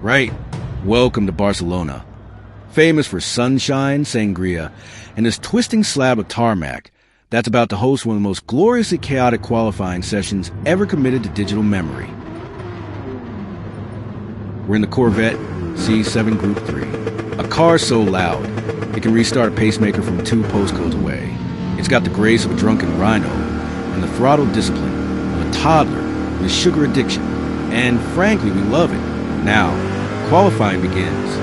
Right. Welcome to Barcelona. Famous for sunshine, sangria, and this twisting slab of tarmac that's about to host one of the most gloriously chaotic qualifying sessions ever committed to digital memory. We're in the Corvette C7 Group 3. A car so loud, it can restart a pacemaker from 2 postcodes away. It's got the grace of a drunken rhino and the throttle discipline of a toddler with sugar addiction. And frankly, we love it. Now, qualifying begins,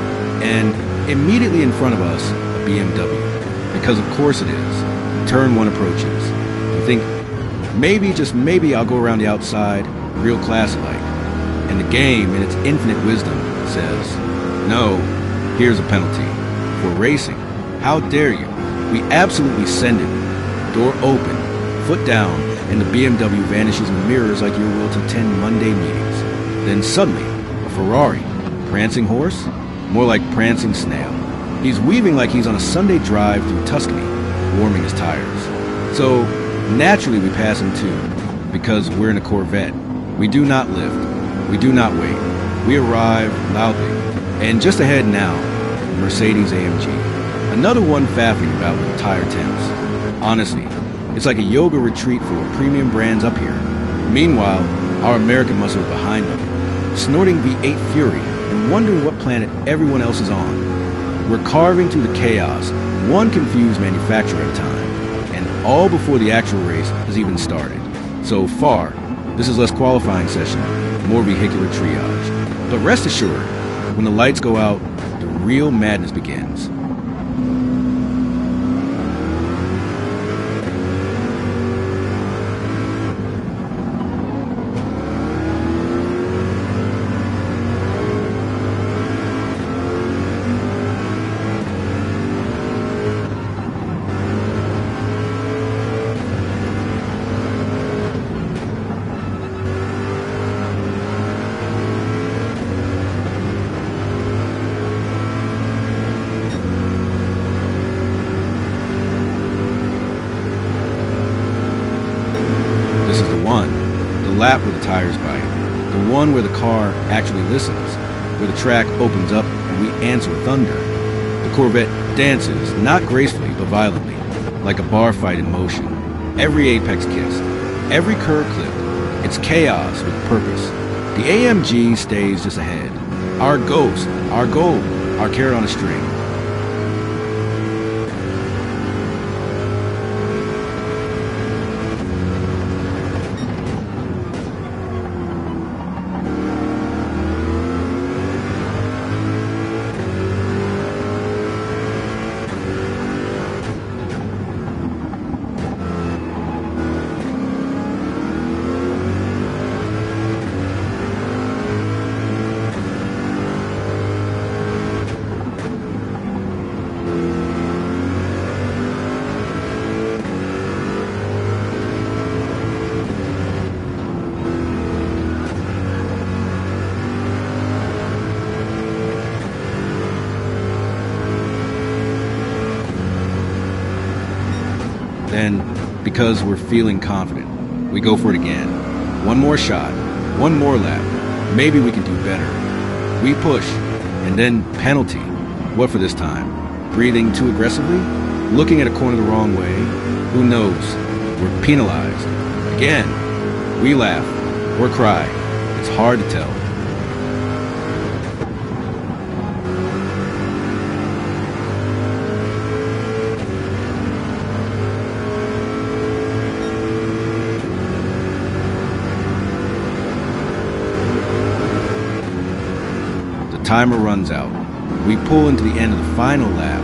and immediately in front of us, a BMW. Because of course it is. Turn 1 approaches. You think, maybe, just maybe I'll go around the outside, real class-like. And the game, in its infinite wisdom, says, no, here's a penalty. For racing. How dare you? We absolutely send it. Door open, foot down, and the BMW vanishes in the mirrors like your will to attend Monday meetings. Then suddenly, a Ferrari. Prancing horse? More like prancing snail. He's weaving like he's on a Sunday drive through Tuscany, warming his tires. So, naturally we pass him too, because we're in a Corvette. We do not lift. We do not wait. We arrive loudly. And just ahead now, Mercedes AMG. Another one faffing about with tire temps. Honestly, it's like a yoga retreat full of premium brands up here. Meanwhile, our American muscle behind them, snorting V8 fury and wondering what planet everyone else is on. We're carving through the chaos, one confused manufacturer at a time, and all before the actual race has even started. So far, this is less qualifying session, more vehicular triage. But rest assured, when the lights go out, the real madness begins. The lap where the tires bite, the one where the car actually listens, where the track opens up and we answer thunder. The Corvette dances, not gracefully but violently, like a bar fight in motion. Every apex kissed, every curve clipped. It's chaos with purpose. The AMG stays just ahead. Our ghost, our goal, our carrot on a string. Then, because we're feeling confident, we go for it again. One more shot, one more lap. Maybe we can do better. We push, and then penalty. What for this time? Breathing too aggressively? Looking at a corner the wrong way? Who knows? We're penalized. Again. We laugh, or cry. It's hard to tell. Timer runs out. We pull into the end of the final lap.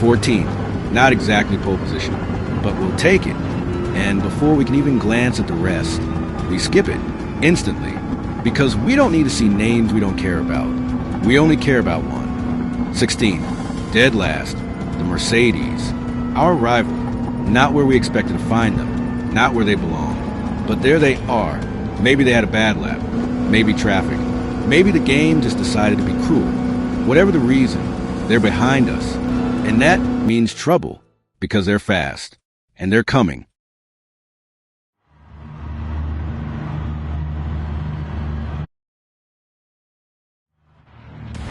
.14th. Not exactly pole position, but we'll take it. And before we can even glance at the rest, we skip it. Instantly, because we don't need to see names we don't care about. We only care about one. 16th, dead last, the Mercedes. Our rival, not where we expected to find them, not where they belong. But there they are, Maybe they had a bad lap. Maybe traffic. Maybe the game just decided to be cruel. Whatever the reason, they're behind us. And that means trouble, because they're fast. And they're coming.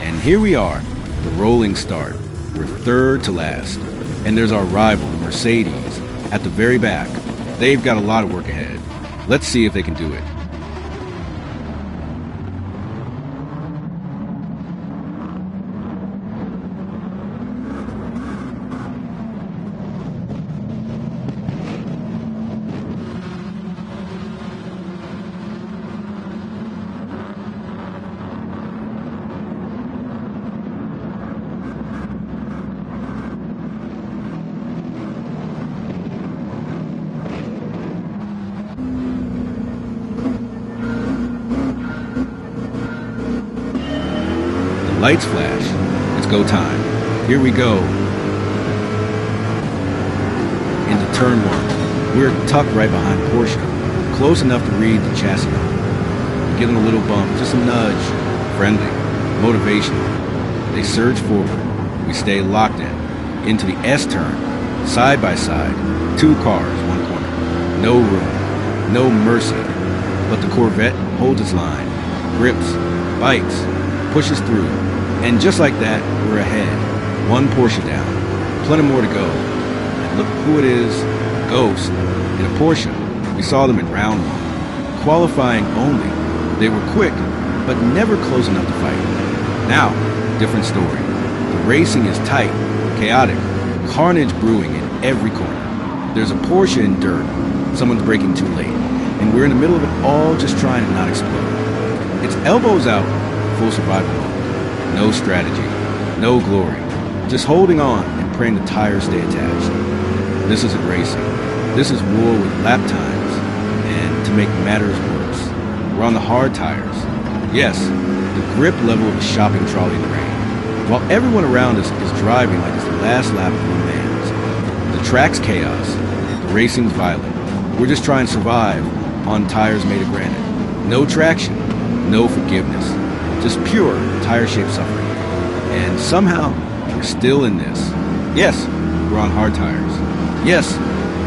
And here we are, the rolling start. We're third to last. And there's our rival, Mercedes, at the very back. They've got a lot of work ahead. Let's see if they can do it. Lights flash. It's go time. Here we go. Into turn one. We're tucked right behind Porsche, close enough to read the chassis number. Give them a little bump, just a nudge. Friendly. Motivational. They surge forward. We stay locked in. Into the S turn. Side by side. Two cars, one corner. No room. No mercy. But the Corvette holds its line. Grips. Bites. Pushes through. And just like that, we're ahead. One Porsche down. Plenty more to go. And look who it is. Ghost. In a Porsche. We saw them in round one. Qualifying only. They were quick, but never close enough to fight. Now, different story. The racing is tight, chaotic, carnage brewing in every corner. There's a Porsche in dirt. Someone's braking too late. And we're in the middle of it all just trying to not explode. It's elbows out, full survival mode. No strategy, no glory, just holding on and praying the tires stay attached. This isn't racing. This is war with lap times. And to make matters worse, we're on the hard tires. Yes, the grip level of a shopping trolley in the rain. While everyone around us is driving like it's the last lap of a man's. The track's chaos. The racing's violent. We're just trying to survive on tires made of granite. No traction, no forgiveness. Just pure tire-shaped suffering. And somehow, we're still in this. Yes, we're on hard tires. Yes,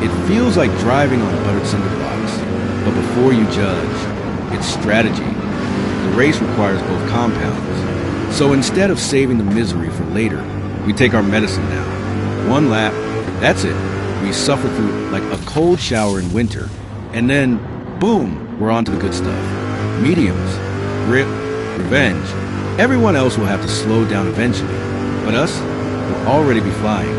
it feels like driving on buttered cinder blocks. But before you judge, it's strategy. The race requires both compounds. So instead of saving the misery for later, we take our medicine now. One lap, that's it. We suffer through like a cold shower in winter. And then, boom, we're on to the good stuff. Mediums, grip, revenge. Everyone else will have to slow down eventually, but us will already be flying.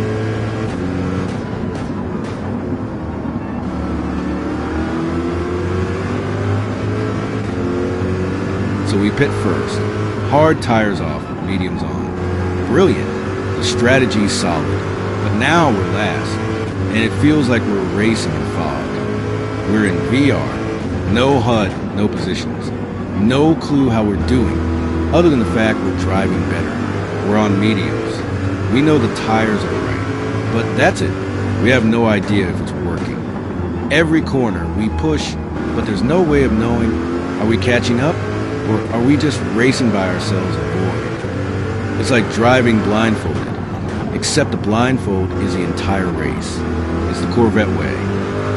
So we pit first. Hard tires off, mediums on. Brilliant. The strategy's solid. But now we're last, and it feels like we're racing in fog. We're in VR. No HUD, no positions. No clue how we're doing, other than the fact we're driving better. We're on mediums. We know the tires are right, but that's it. We have no idea if it's working. Every corner we push, but there's no way of knowing, are we catching up, or are we just racing by ourselves in void? It's like driving blindfolded, except the blindfold is the entire race. It's the Corvette way.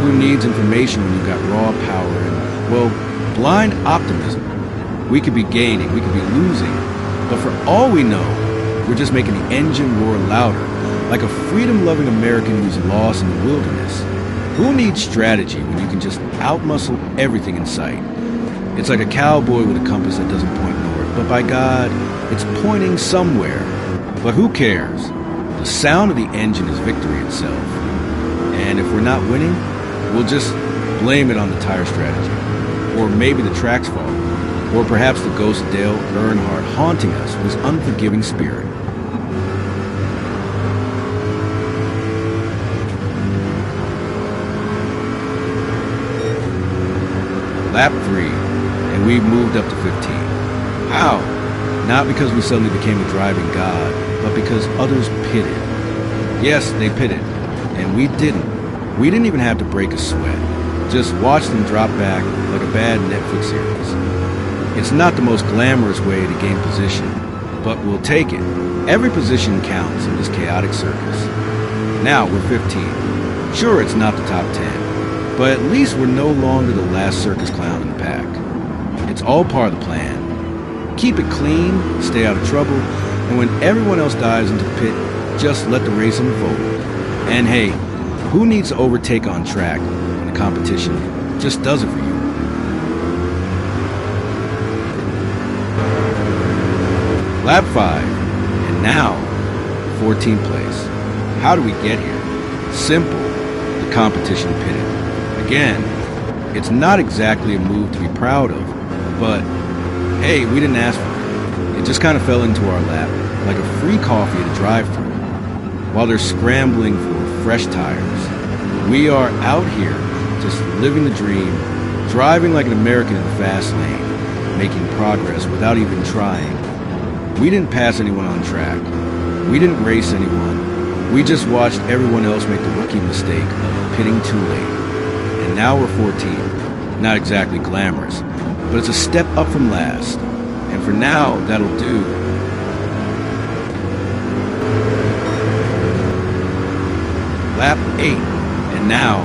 Who needs information when you've got raw power and, well, blind optimism? We could be gaining, we could be losing, but for all we know, we're just making the engine roar louder, like a freedom-loving American who's lost in the wilderness. Who needs strategy when you can just outmuscle everything in sight? It's like a cowboy with a compass that doesn't point north, but by God, it's pointing somewhere. But who cares? The sound of the engine is victory itself. And if we're not winning, we'll just blame it on the tire strategy. Or maybe the track's fault. Or perhaps the ghost of Dale Earnhardt haunting us with his unforgiving spirit. Lap 3, and we've moved up to 15. How? Not because we suddenly became a driving god, but because others pitted. Yes, they pitted, and we didn't. We didn't even have to break a sweat. Just watch them drop back like a bad Netflix series. It's not the most glamorous way to gain position, but we'll take it. Every position counts in this chaotic circus. Now we're 15. Sure, it's not the top 10, but at least we're no longer the last circus clown in the pack. It's all part of the plan. Keep it clean, stay out of trouble, and when everyone else dives into the pit, just let the race unfold. And hey, who needs to overtake on track when the competition just does it for you? Lap 5, and now 14th place. How do we get here? Simple, the competition pitted. Again, it's not exactly a move to be proud of, but hey, we didn't ask for it. It just kind of fell into our lap, like a free coffee at a drive-thru. While they're scrambling for fresh tires, we are out here just living the dream, driving like an American in the fast lane, making progress without even trying. We didn't pass anyone on track. We didn't race anyone. We just watched everyone else make the rookie mistake of pitting too late. And now we're 14. Not exactly glamorous, but it's a step up from last. And for now, that'll do. Lap 8, and now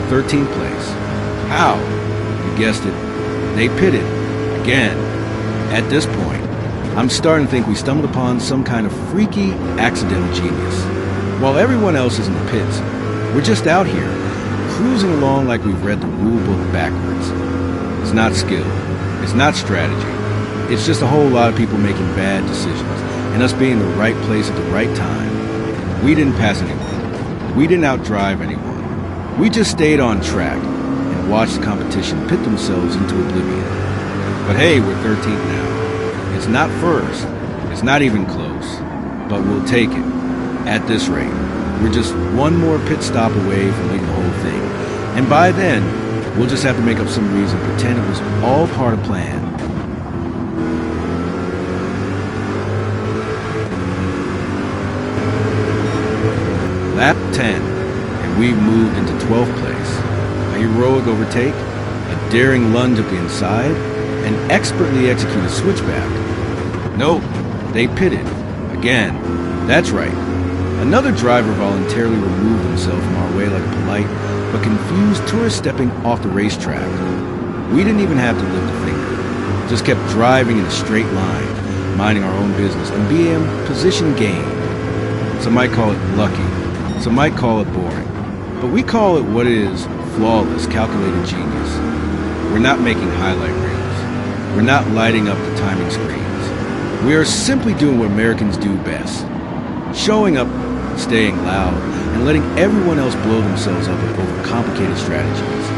13th place. How? You guessed it. They pitted. Again. At this point, I'm starting to think we stumbled upon some kind of freaky, accidental genius. While everyone else is in the pits, we're just out here, cruising along like we've read the rule book backwards. It's not skill. It's not strategy. It's just a whole lot of people making bad decisions, and us being in the right place at the right time. We didn't pass anyone. We didn't outdrive anyone. We just stayed on track and watched the competition pit themselves into oblivion. But hey, we're 13th now. It's not first. It's not even close. But we'll take it. At this rate, we're just one more pit stop away from leading the whole thing. And by then, we'll just have to make up some reason, pretend it was all part of plan. Lap 10, and we've moved into 12th place. A heroic overtake, a daring lunge up the inside, an expertly executed switchback. Nope, they pitted. Again, that's right. Another driver voluntarily removed himself from our way like a polite but confused tourist stepping off the racetrack. We didn't even have to lift a finger. Just kept driving in a straight line, minding our own business, and being position gained. Some might call it lucky. Some might call it boring, but we call it what it is: flawless, calculated genius. We're not making highlight reels. We're not lighting up the timing screens. We are simply doing what Americans do best: showing up, staying loud, and letting everyone else blow themselves up over complicated strategies.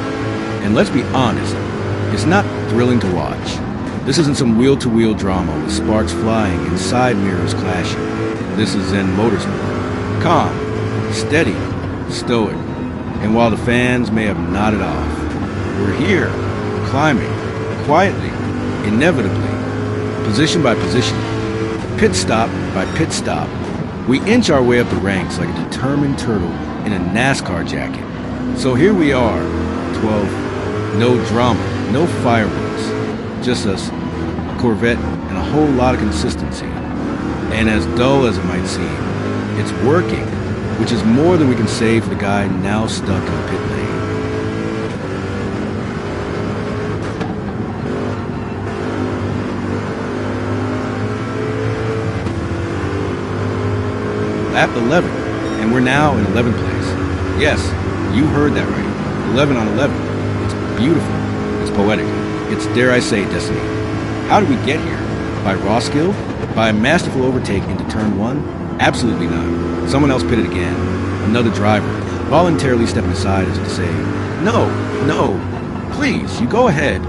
And let's be honest, it's not thrilling to watch. This isn't some wheel-to-wheel drama with sparks flying and side mirrors clashing. This is Zen motorsport. Calm, steady, stoic, and while the fans may have nodded off, we're here, climbing, quietly, inevitably, position by position, pit stop by pit stop. We inch our way up the ranks like a determined turtle in a NASCAR jacket. So here we are, 12, no drama, no fireworks, just us, a Corvette, and a whole lot of consistency. And as dull as it might seem, it's working, which is more than we can say for the guy now stuck in the pit lane. Lap 11, and we're now in 11th place. Yes, you heard that right. 11 on 11. It's beautiful. It's poetic. It's, dare I say, destiny. How did we get here? By raw skill? By a masterful overtake into turn 1? Absolutely not. Someone else pitted again. Another driver, voluntarily stepping aside as if to say, no, please, you go ahead.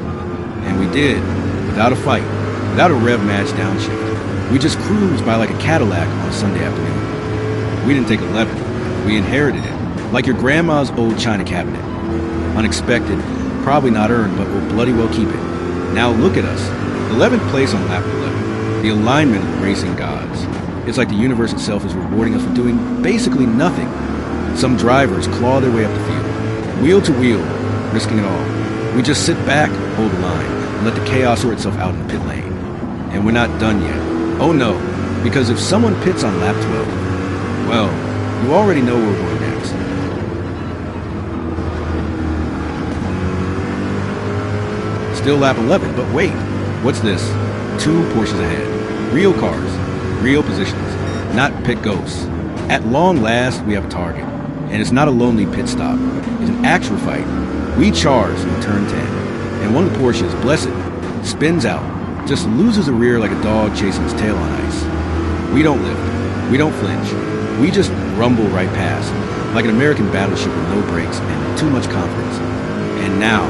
And we did, without a fight, without a rev match downshift. We just cruised by like a Cadillac on a Sunday afternoon. We didn't take 11, we inherited it, like your grandma's old china cabinet. Unexpected, probably not earned, but we'll bloody well keep it. Now look at us, 11th place on lap 11, the alignment of racing gods. It's like the universe itself is rewarding us for doing basically nothing. Some drivers claw their way up the field, wheel to wheel, risking it all. We just sit back, hold the line, and let the chaos sort itself out in the pit lane. And we're not done yet. Oh no, because if someone pits on lap 12, well, you already know where we're going next. Still lap 11, but wait, what's this? 2 Porsches ahead. Real cars, real positions, not pit ghosts. At long last, we have a target. And it's not a lonely pit stop. It's an actual fight. We charge in turn 10. And one of the Porsches, blessed, spins out. Just loses the rear like a dog chasing its tail on ice. We don't lift. We don't flinch. We just rumble right past. Like an American battleship with no brakes and too much confidence. And now,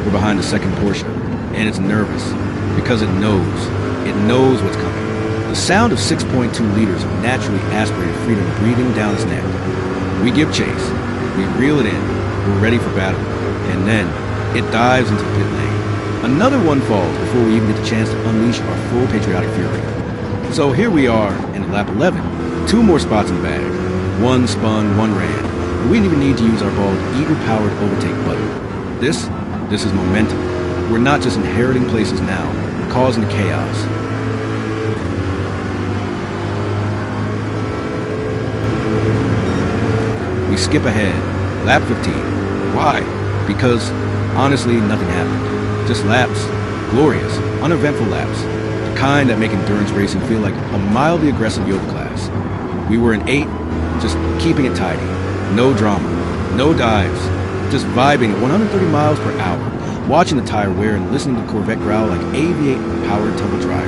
we're behind the second Porsche. And it's nervous. Because it knows. It knows what's coming. The sound of 6.2 liters of naturally aspirated freedom breathing down its neck. We give chase. We reel it in. We're ready for battle. And then, it dives into the pit lane. Another one falls before we even get the chance to unleash our full patriotic fury. So here we are, and at lap 11, 2 more spots in the bag. 1 spun, 1 ran. And we didn't even need to use our bald, eagle-powered overtake button. This is momentum. We're not just inheriting places now, we're causing the chaos. We skip ahead. Lap 15. Why? Because, honestly, nothing happened. Just laps. Glorious, uneventful laps. The kind that make endurance racing feel like a mildly aggressive yoga class. We were in 8th, just keeping it tidy. No drama. No dives. Just vibing at 130 miles per hour, watching the tire wear and listening to the Corvette growl like AV8 powered tumble dryer.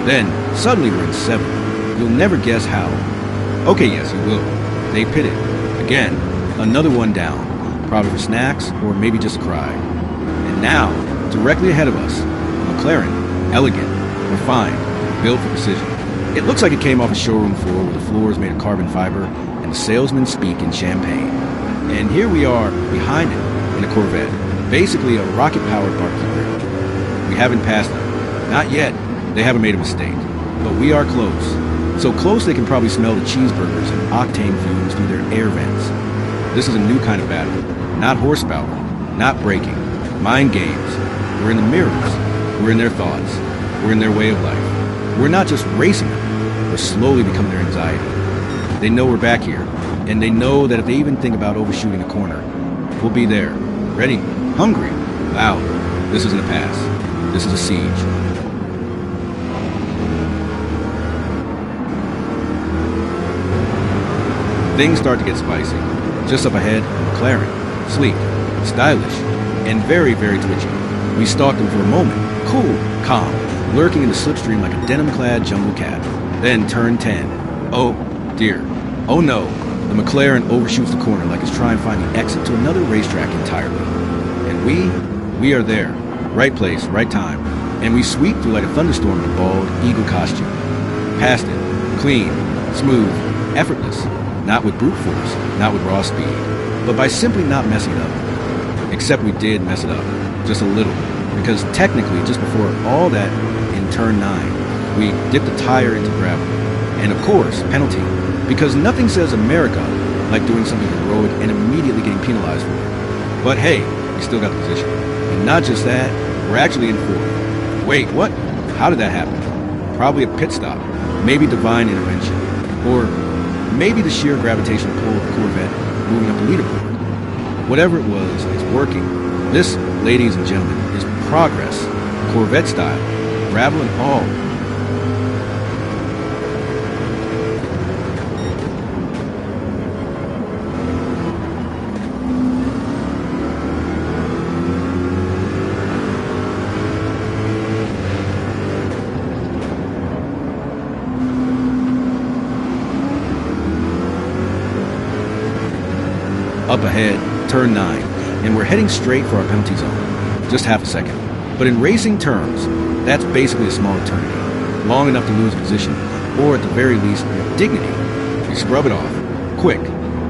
Then, suddenly we're in 7th. You'll never guess how. Okay, yes, you will. They pitted. Again, another one down. Probably for snacks, or maybe just a cry. And now, directly ahead of us, a McLaren, elegant, refined, built for precision. It looks like it came off a showroom floor where the floor is made of carbon fiber and the salesmen speak in champagne. And here we are, behind it, in a Corvette, basically a rocket-powered barkeeper. We haven't passed them. Not yet. They haven't made a mistake. But we are close. So close they can probably smell the cheeseburgers and octane fumes through their air vents. This is a new kind of battle. Not horsepower. Not braking. Mind games. We're in the mirrors. We're in their thoughts. We're in their way of life. We're not just racing them. We're slowly becoming their anxiety. They know we're back here. And they know that if they even think about overshooting the corner, we'll be there. Ready. Hungry. Loud. This isn't a pass. This is a siege. Things start to get spicy. Just up ahead, McLaren, sleek, stylish, and very, very twitchy. We stalked him for a moment, cool, calm, lurking in the slipstream like a denim-clad jungle cat. Then turn 10. Oh, dear. Oh no, the McLaren overshoots the corner like it's trying to find the exit to another racetrack entirely. And we are there. Right place, right time. And we sweep through like a thunderstorm in a bald eagle costume. Past it, clean, smooth, effortless. Not with brute force, not with raw speed, but by simply not messing it up. Except we did mess it up, just a little, because technically just before all that, in turn 9, we dipped the tire into gravel. And of course, penalty, because nothing says America like doing something heroic and immediately getting penalized for it. But hey, we still got the position. And not just that, we're actually in 4th. Wait, what? How did that happen? Probably a pit stop, maybe divine intervention, or maybe the sheer gravitational pull of the Corvette moving up the leaderboard. Whatever it was, it's working. This, ladies and gentlemen, is progress. Corvette style. Gravel and all. Up ahead, turn 9, and we're heading straight for our penalty zone. Just half a second. But in racing terms, that's basically a small eternity. Long enough to lose position, or at the very least, your dignity. We scrub it off. Quick,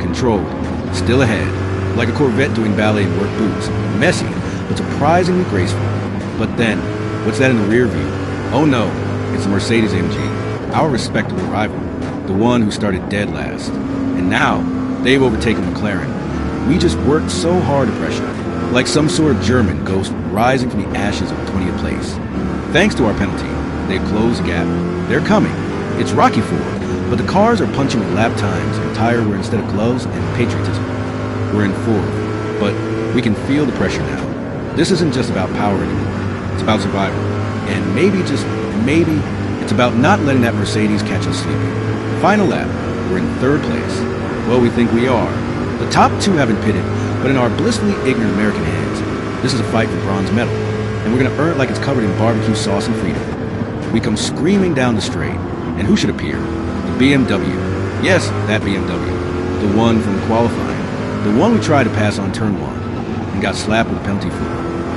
controlled, still ahead. Like a Corvette doing ballet in work boots. Messy, but surprisingly graceful. But then, what's that in the rear view? Oh no, it's the Mercedes-AMG, our respectable rival. The one who started dead last. And now, they've overtaken McLaren. We just worked so hard to pressure. like some sort of German ghost rising from the ashes of 20th place. Thanks to our penalty, they've closed the gap. They're coming. It's Rocky IV, but the cars are punching with lap times and tire wear instead of gloves and patriotism. We're in fourth, but we can feel the pressure now. This isn't just about power anymore. It's about survival. And maybe, just maybe, it's about not letting that Mercedes catch us sleeping. Final lap, we're in third place. Well, we think we are. The top two haven't pitted, but in our blissfully ignorant American hands, this is a fight for bronze medal, and we're going to earn it like it's covered in barbecue sauce and freedom. We come screaming down the straight, and who should appear? The BMW. Yes, that BMW. The one from qualifying. The one we tried to pass on turn one, and got slapped with a penalty for.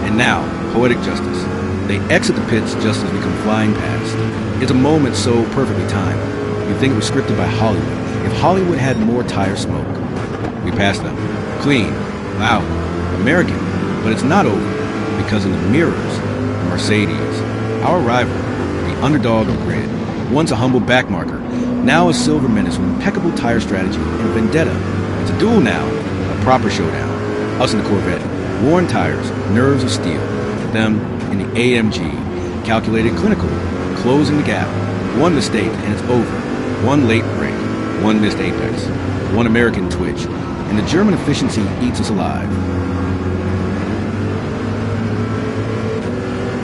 And now, poetic justice. They exit the pits just as we come flying past. It's a moment so perfectly timed. You'd think it was scripted by Hollywood, if Hollywood had more tire smoke. We pass them. Clean. Loud. American. But it's not over, because in the mirrors, the Mercedes, our rival, the underdog of grid, once a humble backmarker, now a silver menace with impeccable tire strategy and vendetta. It's a duel now, a proper showdown. Us in the Corvette, worn tires, nerves of steel. Them in the AMG, calculated clinical, closing the gap. One mistake and it's over. One late break, one missed apex, one American twitch, and the German efficiency eats us alive.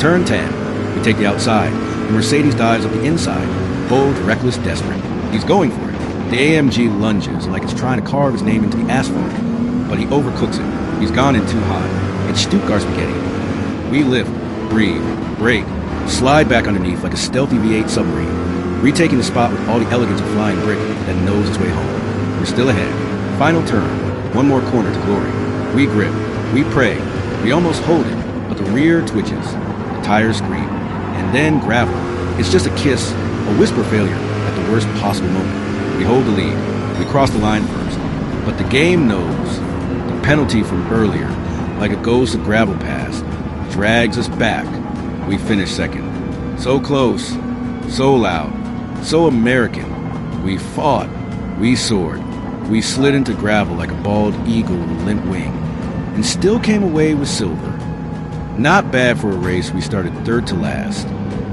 Turn 10, we take the outside. The Mercedes dives up the inside, bold, reckless, desperate. He's going for it. The AMG lunges like it's trying to carve his name into the asphalt, but he overcooks it. He's gone in too high. It's Stuttgart spaghetti. We lift, breathe, brake, slide back underneath like a stealthy V8 submarine, retaking the spot with all the elegance of flying brick that knows its way home. We're still ahead. Final turn. One more corner to glory. We grip. We pray. We almost hold it, but the rear twitches. The tires scream. And then gravel. It's just a kiss, a whisper failure at the worst possible moment. We hold the lead. We cross the line first. But the game knows. The penalty from earlier, like a ghost of gravel pass, drags us back. We finish second. So close. So loud. So American. We fought. We soared. We slid into gravel like a bald eagle with a limp wing, and still came away with silver. Not bad for a race we started third to last,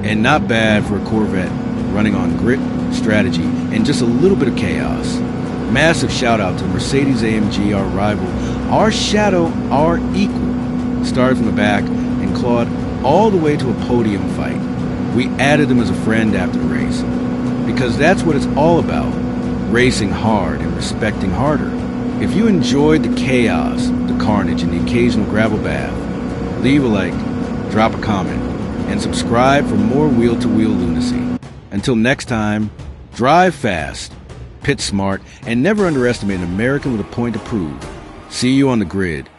and not bad for a Corvette running on grit, strategy, and just a little bit of chaos. Massive shout out to Mercedes-AMG, our rival, our shadow, our equal. Started from the back and clawed all the way to a podium fight. We added them as a friend after the race, because that's what it's all about. Racing hard and respecting harder. If you enjoyed the chaos, the carnage, and the occasional gravel bath, leave a like, drop a comment, and subscribe for more wheel-to-wheel lunacy. Until next time, drive fast, pit smart, and never underestimate an American with a point to prove. See you on the grid.